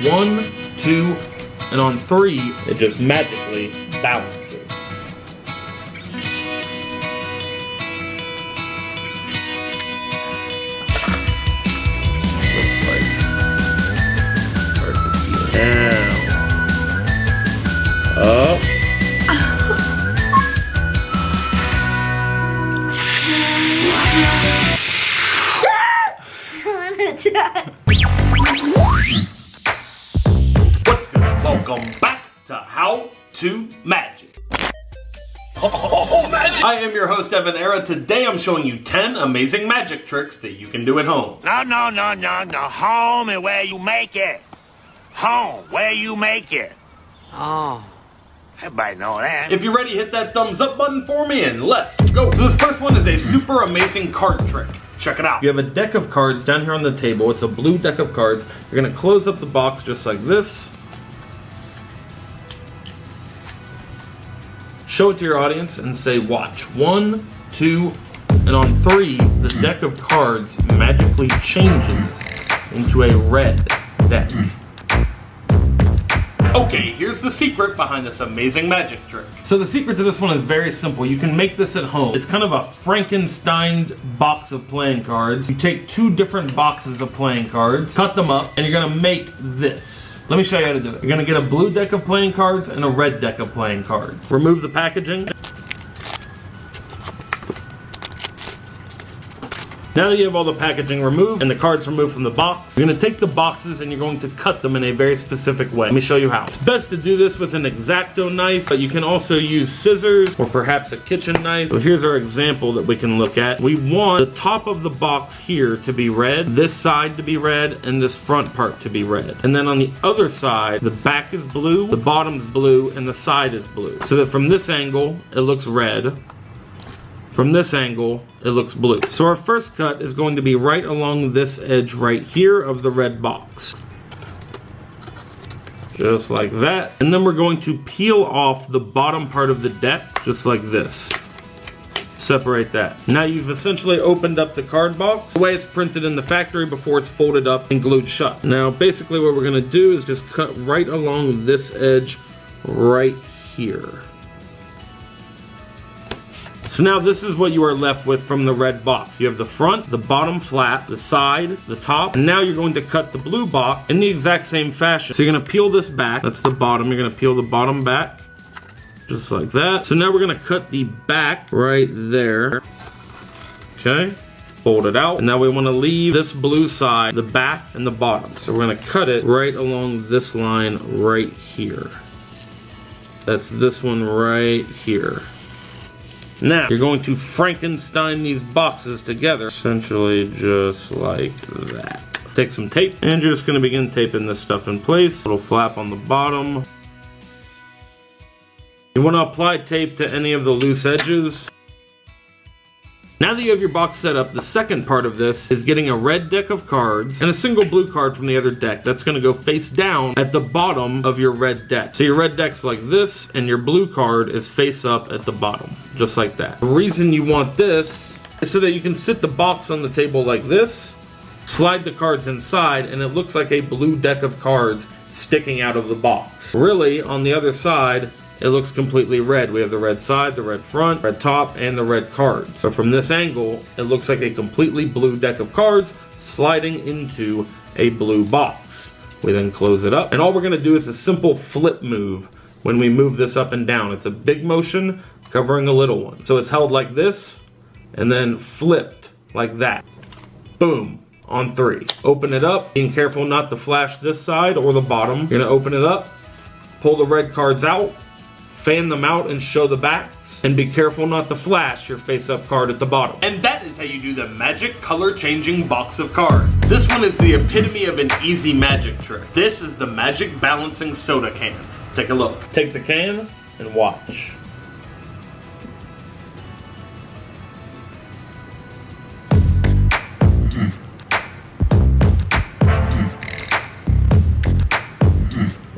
1, 2, and on 3, it just magically balances. Down. Up. What's good? Welcome back to How to Magic. Magic. I am your host, EvanEra. Today I'm showing you 10 amazing magic tricks that you can do at home. No. Home and where you make it. Home, where you make it. Oh, everybody know that. If you're ready, hit that thumbs up button for me and let's go. So this first one is a super amazing card trick. Check it out. You have a deck of cards down here on the table. It's a blue deck of cards. You're gonna close up the box just like this. Show it to your audience and say, watch. 1, 2, and on 3, the deck of cards magically changes into a red deck. Okay, here's the secret behind this amazing magic trick. So the secret to this one is very simple. You can make this at home. It's kind of a Frankenstein box of playing cards. You take 2 different boxes of playing cards, cut them up, and you're gonna make this. Let me show you how to do it. You're gonna get a blue deck of playing cards and a red deck of playing cards. Remove the packaging. Now that you have all the packaging removed and the cards removed from the box, you're going to take the boxes and you're going to cut them in a very specific way. Let me show you how. It's best to do this with an X-Acto knife, but you can also use scissors or perhaps a kitchen knife. So here's our example that we can look at. We want the top of the box here to be red, this side to be red, and this front part to be red. And then on the other side, the back is blue, the bottom's blue, and the side is blue. So that from this angle, it looks red. From this angle, it looks blue. So our first cut is going to be right along this edge right here of the red box. Just like that. And then we're going to peel off the bottom part of the deck, just like this. Separate that. Now you've essentially opened up the card box the way it's printed in the factory before it's folded up and glued shut. Now basically what we're gonna do is just cut right along this edge right here. So now this is what you are left with from the red box. You have the front, the bottom flap, the side, the top, and now you're going to cut the blue box in the exact same fashion. So you're gonna peel this back, that's the bottom, you're gonna peel the bottom back, just like that. So now we're gonna cut the back right there, okay? Fold it out, and now we wanna leave this blue side, the back and the bottom. So we're gonna cut it right along this line right here. That's this one right here. Now, you're going to Frankenstein these boxes together, essentially just like that. Take some tape, and you're just going to begin taping this stuff in place. Little flap on the bottom. You want to apply tape to any of the loose edges. Now that you have your box set up, the second part of this is getting a red deck of cards and a single blue card from the other deck. That's going to go face down at the bottom of your red deck. So your red deck's like this, and your blue card is face up at the bottom, just like that. The reason you want this is so that you can sit the box on the table like this, slide the cards inside, and it looks like a blue deck of cards sticking out of the box. Really, on the other side, it looks completely red. We have the red side, the red front, red top, and the red cards. So from this angle, it looks like a completely blue deck of cards sliding into a blue box. We then close it up, and all we're gonna do is a simple flip move when we move this up and down. It's a big motion covering a little one. So it's held like this, and then flipped like that. Boom. On 3. Open it up, being careful not to flash this side or the bottom. You're gonna open it up, pull the red cards out, fan them out and show the backs, and be careful not to flash your face-up card at the bottom. And that is how you do the magic color-changing box of cards. This one is the epitome of an easy magic trick. This is the magic balancing soda can. Take a look. Take the can and watch.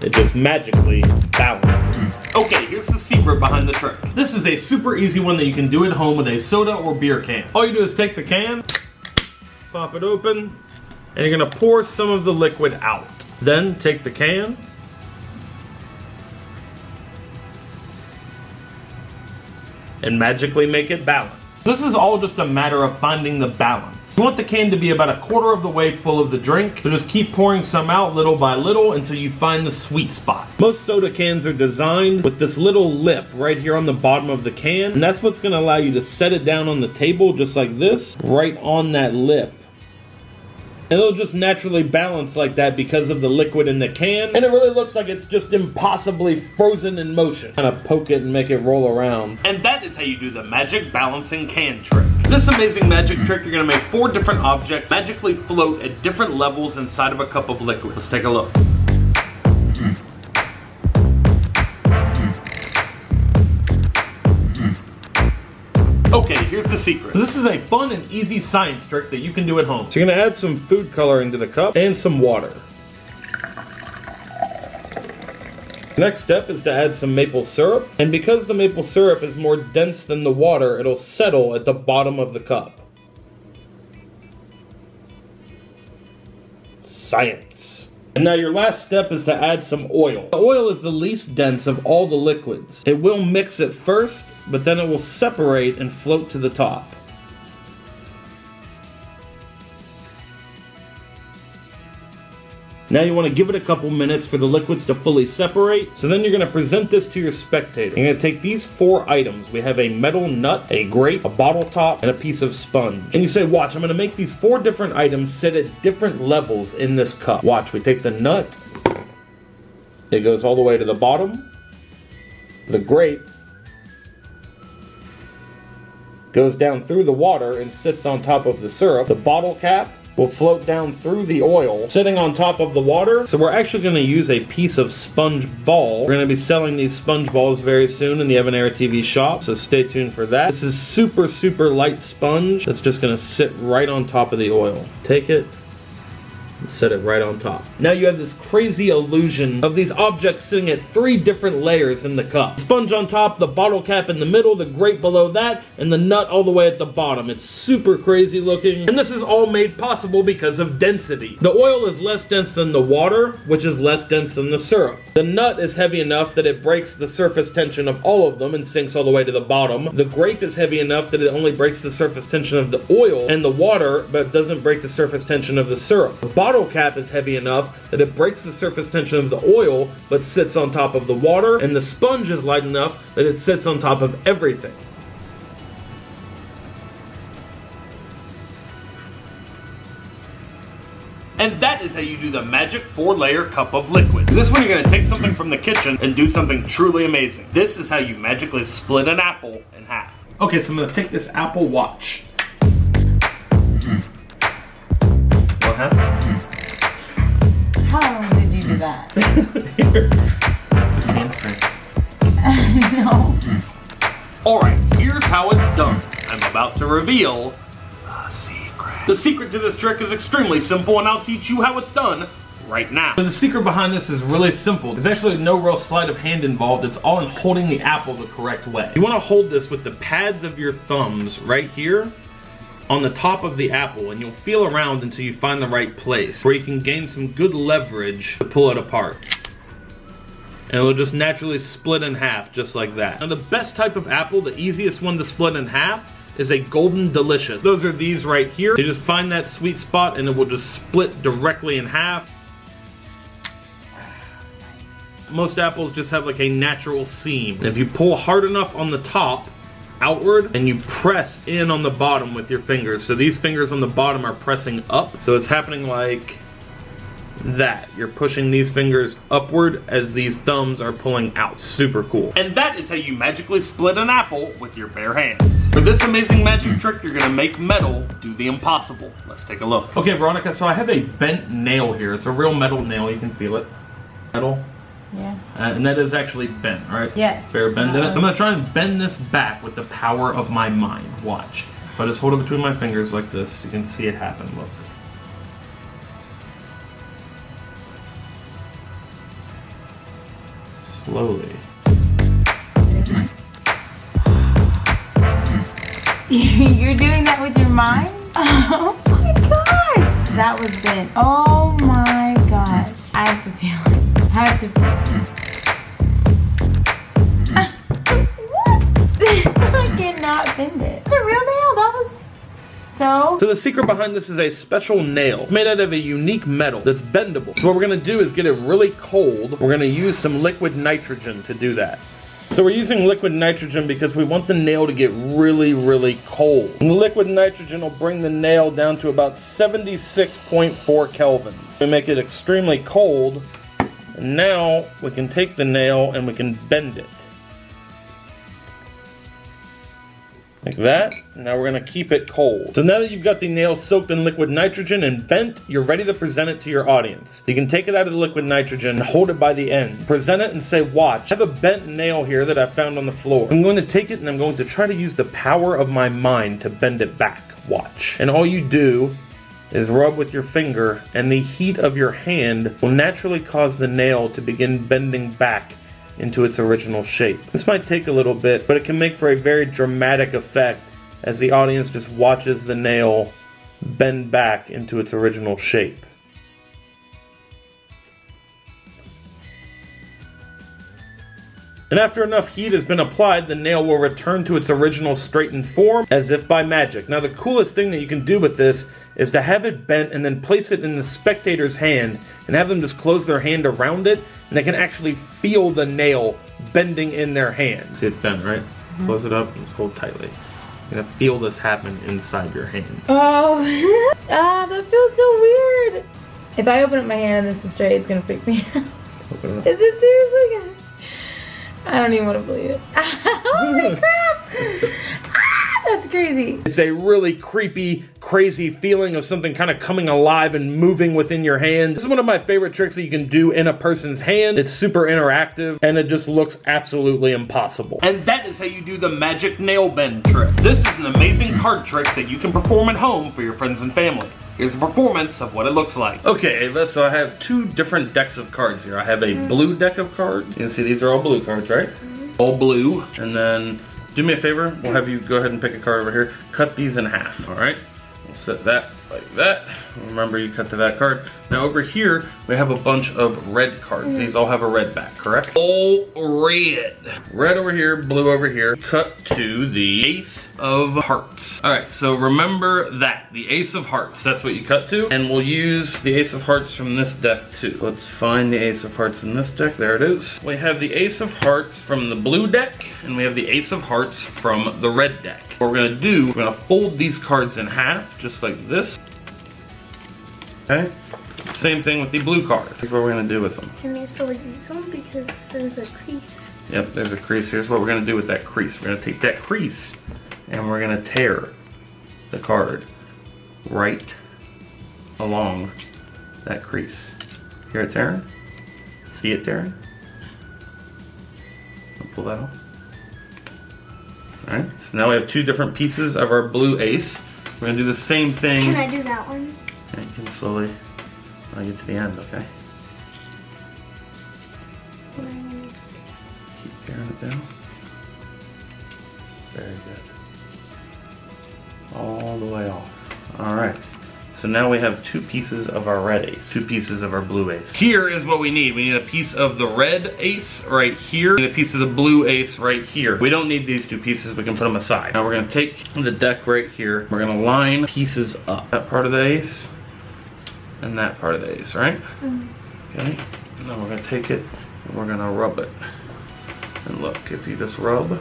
It just magically balances. Okay, here's the secret behind the trick. This is a super easy one that you can do at home with a soda or beer can. All you do is take the can, pop it open, and you're gonna pour some of the liquid out. Then take the can and magically make it balance. This is all just a matter of finding the balance. You want the can to be about a quarter of the way full of the drink, so just keep pouring some out little by little until you find the sweet spot. Most soda cans are designed with this little lip right here on the bottom of the can, and that's what's gonna allow you to set it down on the table just like this, right on that lip. And it'll just naturally balance like that because of the liquid in the can. And it really looks like it's just impossibly frozen in motion. Kind of poke it and make it roll around. And that is how you do the magic balancing can trick. This amazing magic trick, you're gonna make 4 different objects magically float at different levels inside of a cup of liquid. Let's take a look. Okay, here's the secret. This is a fun and easy science trick that you can do at home. So you're gonna add some food coloring to the cup and some water. Next step is to add some maple syrup, and because the maple syrup is more dense than the water, it'll settle at the bottom of the cup. Science. And now your last step is to add some oil. The oil is the least dense of all the liquids. It will mix at first, but then it will separate and float to the top. Now you want to give it a couple minutes for the liquids to fully separate. So then you're going to present this to your spectator. You're going to take these 4 items. We have a metal nut, a grape, a bottle top, and a piece of sponge. And you say, watch, I'm going to make these 4 different items sit at different levels in this cup. Watch, we take the nut. It goes all the way to the bottom. The grape goes down through the water and sits on top of the syrup. The bottle cap will float down through the oil, sitting on top of the water. So we're actually going to use a piece of sponge ball. We're going to be selling these sponge balls very soon in the EvanEraTV shop, so stay tuned for that. This is super, super light sponge that's just going to sit right on top of the oil. Take it, set it right on top. Now you have this crazy illusion of these objects sitting at 3 different layers in the cup. Sponge on top, the bottle cap in the middle, the grape below that, and the nut all the way at the bottom. It's super crazy looking, and this is all made possible because of density. The oil is less dense than the water, which is less dense than the syrup. The nut is heavy enough that it breaks the surface tension of all of them and sinks all the way to the bottom. The grape is heavy enough that it only breaks the surface tension of the oil and the water, but doesn't break the surface tension of the syrup. The bottle cap is heavy enough that it breaks the surface tension of the oil, but sits on top of the water, and the sponge is light enough that it sits on top of everything. And that is how you do the magic 4-layer cup of liquid. This one you're going to take something from the kitchen and do something truly amazing. This is how you magically split an apple in half. Okay, so I'm going to take this apple, watch. What happened? How did you do that? Here. No. Alright, here's how it's done. I'm about to reveal the secret. The secret to this trick is extremely simple, and I'll teach you how it's done right now. So the secret behind this is really simple. There's actually no real sleight of hand involved. It's all in holding the apple the correct way. You want to hold this with the pads of your thumbs right here on the top of the apple, and you'll feel around until you find the right place where you can gain some good leverage to pull it apart. And it'll just naturally split in half just like that. Now the best type of apple, the easiest one to split in half, is a Golden Delicious. Those are these right here. You just find that sweet spot and it will just split directly in half. Most apples just have like a natural seam. And if you pull hard enough on the top, outward, and you press in on the bottom with your fingers. So these fingers on the bottom are pressing up. So it's happening like that. You're pushing these fingers upward as these thumbs are pulling out. Super cool. And that is how you magically split an apple with your bare hands. For this amazing magic trick, you're gonna make metal do the impossible. Let's take a look. Okay, Veronica, so I have a bent nail here. It's a real metal nail, you can feel it. Metal. Yeah. And that is actually bent, right? Yes. Fair bend in it. I'm gonna try and bend this back with the power of my mind. Watch. If I just hold it between my fingers like this, you can see it happen, look. Slowly. You're doing that with your mind? Oh my gosh! That was bent. Oh my gosh. I Had to. What? I cannot bend it. It's a real nail. That was so. So the secret behind this is a special nail. It's made out of a unique metal that's bendable. So what we're gonna do is get it really cold. We're gonna use some liquid nitrogen to do that. So we're using liquid nitrogen because we want the nail to get really, really cold. And the liquid nitrogen will bring the nail down to about 76.4 kelvins. We make it extremely cold, and now we can take the nail and we can bend it. Like that. Now we're gonna keep it cold. So now that you've got the nail soaked in liquid nitrogen and bent, you're ready to present it to your audience. You can take it out of the liquid nitrogen and hold it by the end. Present it and say, watch. I have a bent nail here that I found on the floor. I'm going to take it and I'm going to try to use the power of my mind to bend it back. Watch. And all you do is rub with your finger, and the heat of your hand will naturally cause the nail to begin bending back into its original shape. This might take a little bit, but it can make for a very dramatic effect as the audience just watches the nail bend back into its original shape. And after enough heat has been applied, the nail will return to its original straightened form as if by magic. Now the coolest thing that you can do with this is to have it bent and then place it in the spectator's hand and have them just close their hand around it, and they can actually feel the nail bending in their hand. See, it's bent, right? Mm-hmm. Close it up and just hold tightly. You're gonna feel this happen inside your hand. Oh, that feels so weird. If I open up my hand and this is straight, it's gonna freak me out. Is it seriously gonna? I don't even want to believe it. Holy crap! That's crazy. It's a really creepy, crazy feeling of something kind of coming alive and moving within your hand. This is one of my favorite tricks that you can do in a person's hand. It's super interactive and it just looks absolutely impossible. And that is how you do the magic nail bend trick. This is an amazing card trick that you can perform at home for your friends and family. Here's a performance of what it looks like. Okay, so I have two different decks of cards here. I have a blue deck of cards. You can see these are all blue cards, right? All blue. And then, do me a favor, we'll have you go ahead and pick a card over here. Cut these in half, all right? We'll set that like that. Remember, you cut to that card. Now over here, we have a bunch of red cards. These all have a red back, correct? All red. Red over here, blue over here. Cut to the Ace of Hearts. All right, so remember that, the Ace of Hearts. That's what you cut to. And we'll use the Ace of Hearts from this deck too. Let's find the Ace of Hearts in this deck. There it is. We have the Ace of Hearts from the blue deck, and we have the Ace of Hearts from the red deck. What we're gonna do, we're gonna fold these cards in half, just like this. Okay? Same thing with the blue card. Here's what we're gonna do with them. Can we still use them because there's a crease? Yep, there's a crease. Here's what we're gonna do with that crease. We're gonna take that crease and we're gonna tear the card right along that crease. Hear it tearing? See it tearing? I'll pull that off. Alright, so now we have two different pieces of our blue ace. We're gonna do the same thing. Can I do that one? And you can slowly, when I get to the end, okay? Keep tearing it down. Very good. All the way off. Alright. So now we have two pieces of our red ace, two pieces of our blue ace. Here is what we need. We need a piece of the red ace right here, and a piece of the blue ace right here. We don't need these two pieces, we can put them aside. Now we're gonna take the deck right here, we're gonna line pieces up. That part of the ace, and that part of the ace, right? Okay, and then we're gonna take it, and we're gonna rub it. And look, if you just rub,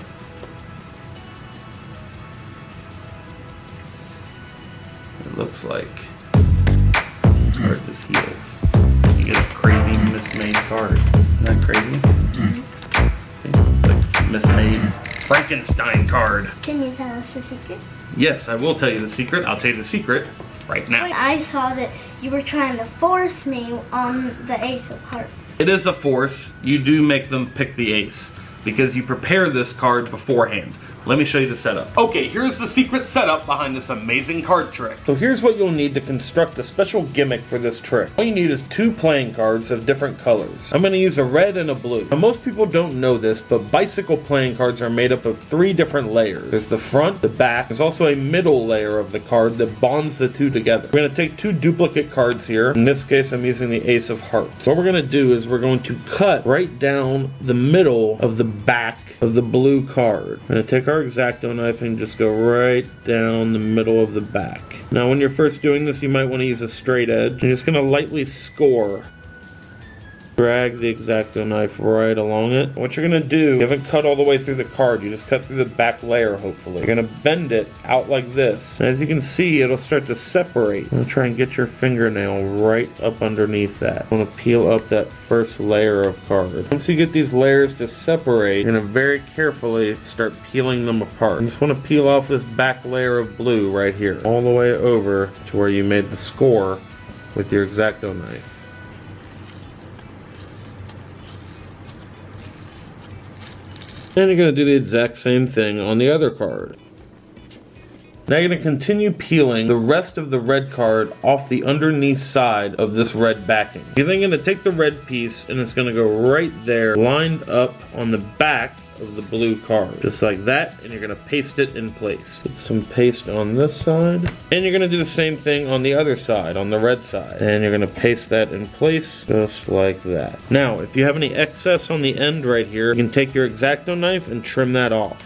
it looks like the card just heals. You get a crazy mismade card. Isn't that crazy? See, it's like mismade Frankenstein card. Can you tell us the secret? Yes, I will tell you the secret. I'll tell you the secret right now. I saw that you were trying to force me on the Ace of Hearts. It is a force. You do make them pick the ace. because you prepare this card beforehand. Let me show you the setup. Okay, here's the secret setup behind this amazing card trick. So here's what you'll need to construct a special gimmick for this trick. All you need is 2 playing cards of different colors. I'm going to use a red and a blue. Now most people don't know this, but bicycle playing cards are made up of 3 different layers. There's the front, the back, there's also a middle layer of the card that bonds the 2 together. We're going to take 2 duplicate cards here. In this case, I'm using the Ace of Hearts. What we're going to do is we're going to cut right down the middle of the back of the blue card. I'm going to take our X-Acto knife and just go right down the middle of the back. Now when you're first doing this, you might want to use a straight edge. You're just going to lightly score. Drag the X-Acto knife right along it. What you're going to do, you haven't cut all the way through the card, you just cut through the back layer hopefully. You're going to bend it out like this. And as you can see, it'll start to separate. I'm going to try and get your fingernail right up underneath that. I'm going to peel up that first layer of card. Once you get these layers to separate, you're going to very carefully start peeling them apart. You just want to peel off this back layer of blue right here, all the way over to where you made the score with your X-Acto knife. And you're going to do the exact same thing on the other card. Now you're going to continue peeling the rest of the red card off the underneath side of this red backing. You're then going to take the red piece and it's going to go right there, lined up on the back of the blue card. Just like that, and you're going to paste it in place. Put some paste on this side. And you're going to do the same thing on the other side, on the red side. And you're going to paste that in place, just like that. Now, if you have any excess on the end right here, you can take your X-Acto knife and trim that off.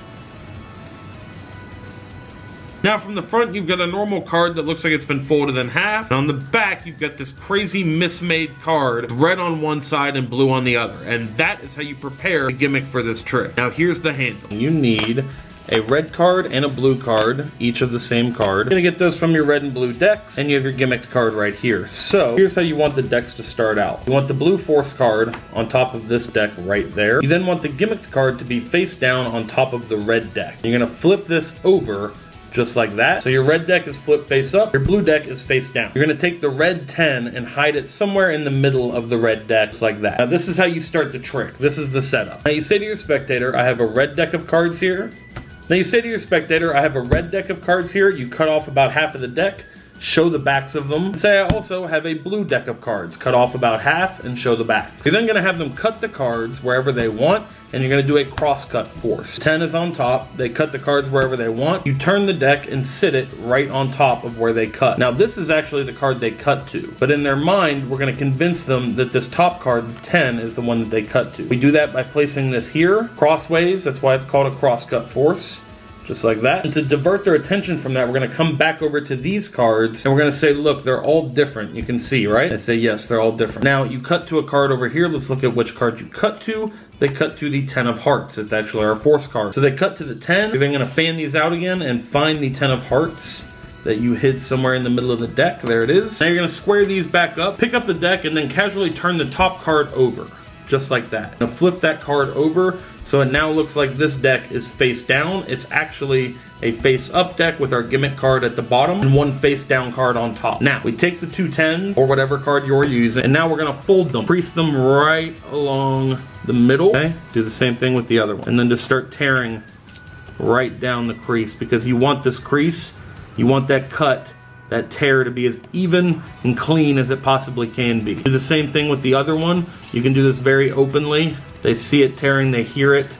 Now from the front, you've got a normal card that looks like it's been folded in half. And on the back, you've got this crazy mismade card, red on one side and blue on the other. And that is how you prepare a gimmick for this trick. Now here's the handle. You need a red card and a blue card, each of the same card. You're gonna get those from your red and blue decks, and you have your gimmicked card right here. So here's how you want the decks to start out. You want the blue force card on top of this deck right there. You then want the gimmicked card to be face down on top of the red deck. You're gonna flip this over just like that. So your red deck is flipped face up, your blue deck is face down. You're gonna take the red 10 and hide it somewhere in the middle of the red deck, just like that. Now this is how you start the trick. This is the setup. Now you say to your spectator, I have a red deck of cards here. Now you say to your spectator, I have a red deck of cards here. You cut off about half of the deck, show the backs of them. Say I also have a blue deck of cards. Cut off about half and show the backs. You're then gonna have them cut the cards wherever they want, and you're gonna do a cross-cut force. 10 is on top, they cut the cards wherever they want. You turn the deck and sit it right on top of where they cut. Now this is actually the card they cut to, but in their mind, we're gonna convince them that this top card, 10, is the one that they cut to. We do that by placing this here, crossways, that's why it's called a cross-cut force. Just like that. And to divert their attention from that, we're going to come back over to these cards and we're going to say, look, they're all different. You can see, right? I say, yes, they're all different. Now, you cut to a card over here. Let's look at which card you cut to. They cut to the 10 of hearts. It's actually our force card. So they cut to the 10. You're then going to fan these out again and find the 10 of hearts that you hid somewhere in the middle of the deck. There it is. Now you're going to square these back up, pick up the deck, and then casually turn the top card over. Just like that. Now flip that card over so it now looks like this deck is face down. It's actually a face up deck with our gimmick card at the bottom and one face down card on top. Now we take the 2 10s or whatever card you're using, and now we're gonna fold them, crease them right along the middle. Okay, do the same thing with the other one, and then just start tearing right down the crease, because you want this crease, you want that cut, that tear, to be as even and clean as it possibly can be. Do the same thing with the other one. You can do this very openly. They see it tearing, they hear it,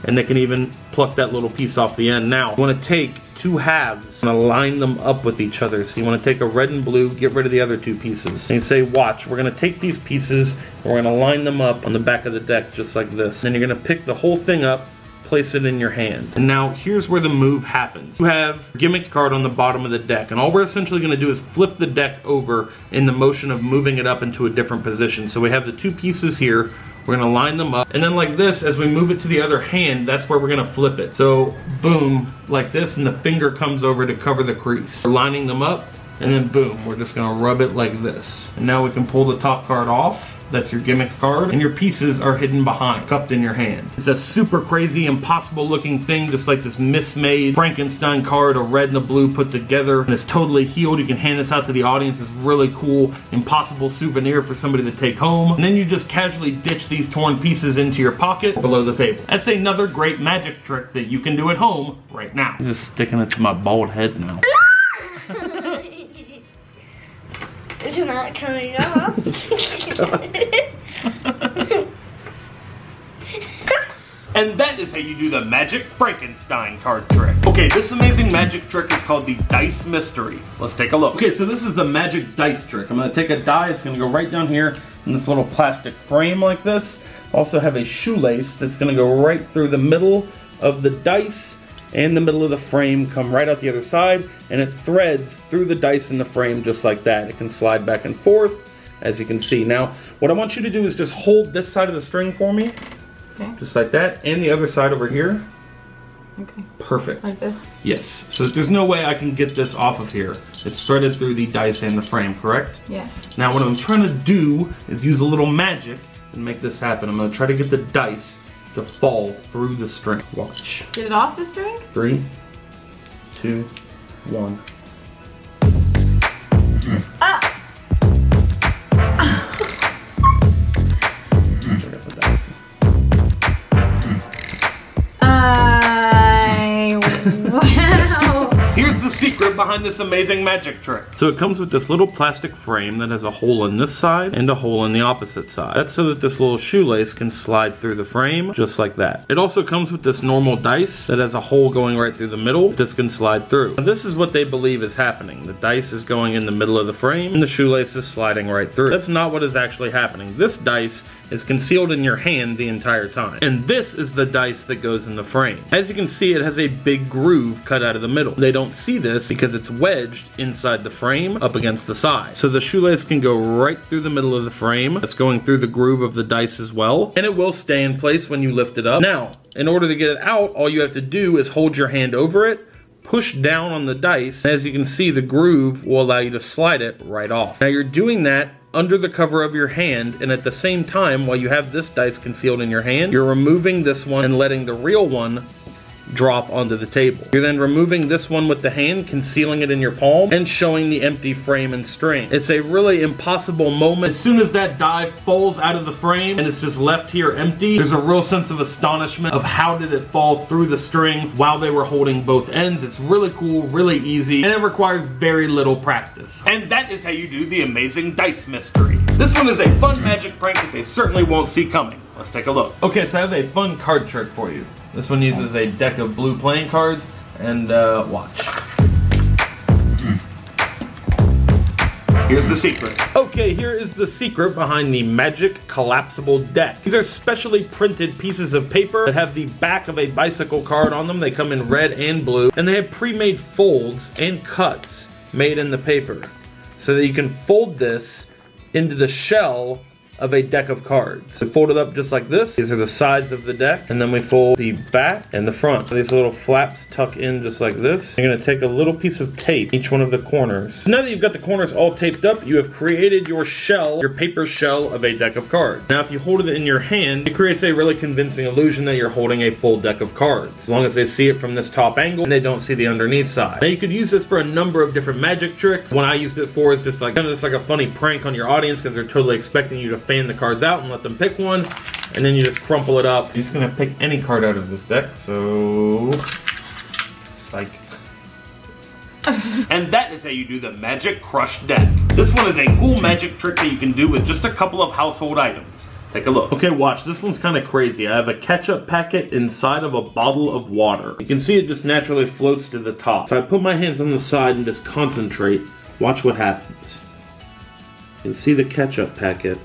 and they can even pluck that little piece off the end. Now, you want to take 2 halves and align them up with each other. So you want to take a red and blue, get rid of the other 2 pieces. And you say, watch, we're going to take these pieces and we're going to line them up on the back of the deck just like this. Then you're going to pick the whole thing up, place it in your hand. And now here's where the move happens. You have a gimmicked card on the bottom of the deck, and all we're essentially going to do is flip the deck over in the motion of moving it up into a different position. So we have the 2 pieces here. We're going to line them up, and then like this, as we move it to the other hand, that's where we're going to flip it. So boom, like this, and the finger comes over to cover the crease. We're lining them up, and then boom, we're just going to rub it like this. And now we can pull the top card off that's your gimmicked card, and your pieces are hidden behind, cupped in your hand. It's a super crazy, impossible looking thing, just like this mismade Frankenstein card, a red and a blue put together, and it's totally healed. You can hand this out to the audience. It's really cool, impossible souvenir for somebody to take home. And then you just casually ditch these torn pieces into your pocket below the table. That's another great magic trick that you can do at home right now. I'm just sticking it to my bald head now. It's not coming off. And that is how you do the magic Frankenstein card trick. Okay, this amazing magic trick is called the dice mystery. Let's take a look. Okay, so this is the magic dice trick. I'm gonna take a die, it's gonna go right down here in this little plastic frame like this. Also have a shoelace that's gonna go right through the middle of the dice and the middle of the frame, come right out the other side, and it threads through the dice in the frame just like that. It can slide back and forth, as you can see. Now, what I want you to do is just hold this side of the string for me. Okay. Just like that, and the other side over here. Okay. Perfect. Like this? Yes. So there's no way I can get this off of here. It's threaded through the dice and the frame, correct? Yeah. Now what I'm trying to do is use a little magic and make this happen. I'm going to try to get the dice to fall through the string. Watch. Get it off the string? 3, 2, 1. Ah! Wow! Here's the secret behind this amazing magic trick. So it comes with this little plastic frame that has a hole in this side and a hole in the opposite side. That's so that this little shoelace can slide through the frame just like that. It also comes with this normal dice that has a hole going right through the middle. This can slide through. Now, this is what they believe is happening. The dice is going in the middle of the frame and the shoelace is sliding right through. That's not what is actually happening. This dice is concealed in your hand the entire time. And this is the dice that goes in the frame. As you can see, it has a big groove cut out of the middle. They don't see this because it's wedged inside the frame up against the side. So the shoelace can go right through the middle of the frame. It's going through the groove of the dice as well. And it will stay in place when you lift it up. Now, in order to get it out, all you have to do is hold your hand over it, push down on the dice, and as you can see, the groove will allow you to slide it right off. Now you're doing that under the cover of your hand, and at the same time, while you have this dice concealed in your hand, you're removing this one and letting the real one drop onto the table. You're then removing this one with the hand, concealing it in your palm, and showing the empty frame and string. It's a really impossible moment. As soon as that die falls out of the frame and it's just left here empty, there's a real sense of astonishment of how did it fall through the string while they were holding both ends. It's really cool, really easy, and it requires very little practice. And that is how you do the amazing dice mystery. This one is a fun magic prank that they certainly won't see coming. Let's take a look. Okay, so I have a fun card trick for you. This one uses a deck of blue playing cards, and watch. Here's the secret. Okay, here is the secret behind the magic collapsible deck. These are specially printed pieces of paper that have the back of a bicycle card on them. They come in red and blue, and they have pre-made folds and cuts made in the paper so that you can fold this into the shell of a deck of cards. We fold it up just like this. These are the sides of the deck, and then we fold the back and the front. So these little flaps tuck in just like this. You're gonna take a little piece of tape, each one of the corners. Now that you've got the corners all taped up, you have created your shell, your paper shell of a deck of cards. Now if you hold it in your hand, it creates a really convincing illusion that you're holding a full deck of cards, as long as they see it from this top angle and they don't see the underneath side. Now you could use this for a number of different magic tricks. One I used it for is just like kind of just like a funny prank on your audience because they're totally expecting you to fan the cards out and let them pick one, and then you just crumple it up. You're just gonna pick any card out of this deck, so psych. And that is how you do the magic crush deck. This one is a cool magic trick that you can do with just a couple of household items. Take a look. Okay, watch. This one's kind of crazy. I have a ketchup packet inside of a bottle of water. You can see it just naturally floats to the top. If I put my hands on the side and just concentrate, watch what happens. You can see the ketchup packet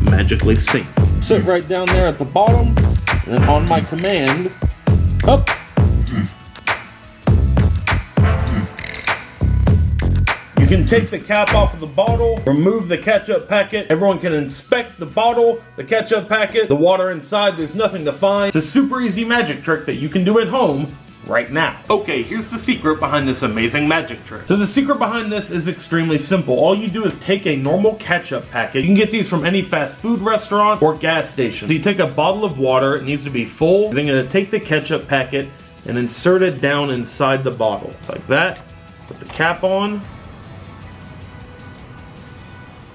magically sink. Sit right down there at the bottom, and then on my command, up. You can take the cap off of the bottle, remove the ketchup packet. Everyone can inspect the bottle, the ketchup packet, the water inside. There's nothing to find. It's a super easy magic trick that you can do at home right now. Okay, here's the secret behind this amazing magic trick. So the secret behind this is extremely simple. All you do is take a normal ketchup packet. You can get these from any fast food restaurant or gas station. So you take a bottle of water, it needs to be full. Then you're gonna take the ketchup packet and insert it down inside the bottle. Just like that. Put the cap on.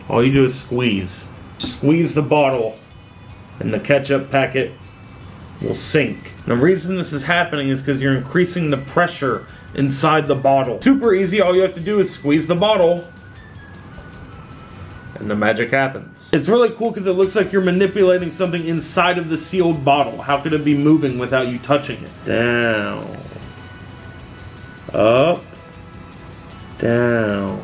All you do is squeeze. Squeeze the bottle and the ketchup packet will sink. And the reason this is happening is because you're increasing the pressure inside the bottle. Super easy, all you have to do is squeeze the bottle and the magic happens. It's really cool because it looks like you're manipulating something inside of the sealed bottle. How could it be moving without you touching it? Down. Up. Down.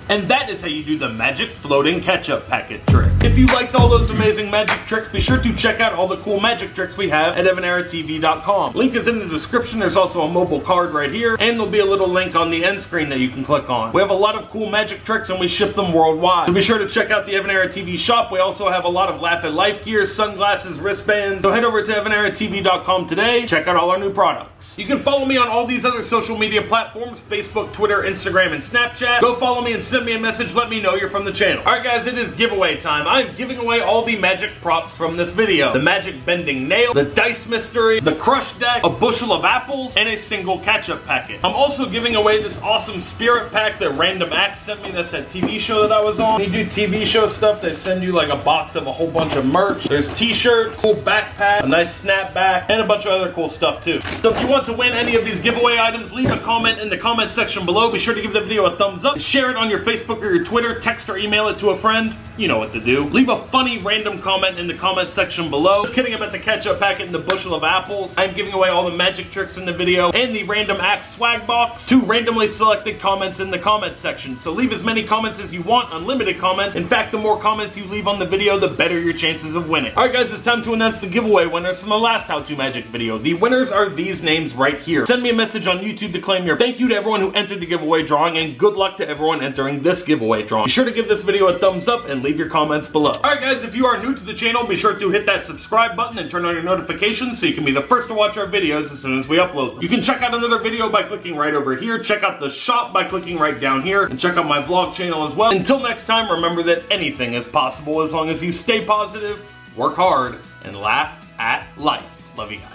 And that is how you do the magic floating ketchup packet trick. If you liked all those amazing magic tricks, be sure to check out all the cool magic tricks we have at EvanEraTV.com. Link is in the description. There's also a mobile card right here, and there'll be a little link on the end screen that you can click on. We have a lot of cool magic tricks, and we ship them worldwide. So be sure to check out the EvanEraTV shop. We also have a lot of Laugh at Life gear, sunglasses, wristbands. So head over to EvanEraTV.com today. Check out all our new products. You can follow me on all these other social media platforms: Facebook, Twitter, Instagram, and Snapchat. Go follow me and send me a message. Let me know you're from the channel. Alright guys, it is giveaway time. I'm giving away all the magic props from this video. The magic bending nail, the dice mystery, the crush deck, a bushel of apples, and a single ketchup packet. I'm also giving away this awesome spirit pack that Random Acts sent me. That's that TV show that I was on. When you do TV show stuff, they send you like a box of a whole bunch of merch. There's t-shirts, cool backpack, a nice snapback, and a bunch of other cool stuff too. So if you want to win any of these giveaway items, leave a comment in the comment section below. Be sure to give the video a thumbs up and share it on your Facebook or your Twitter. Text or email it to a friend. You know what to do. Leave a funny random comment in the comment section below. Just kidding about the ketchup packet and the bushel of apples. I'm giving away all the magic tricks in the video and the Random Acts swag box to randomly selected comments in the comment section. So leave as many comments as you want, unlimited comments. In fact, the more comments you leave on the video, the better your chances of winning. Alright guys, it's time to announce the giveaway winners from the last How To Magic video. The winners are these names right here. Send me a message on YouTube to claim your. Thank you to everyone who entered the giveaway drawing, and good luck to everyone entering this giveaway drawing. Be sure to give this video a thumbs up and leave your comments below. Alright guys, if you are new to the channel, be sure to hit that subscribe button and turn on your notifications so you can be the first to watch our videos as soon as we upload them. You can check out another video by clicking right over here, check out the shop by clicking right down here, and check out my vlog channel as well. Until next time, remember that anything is possible as long as you stay positive, work hard, and laugh at life. Love you guys.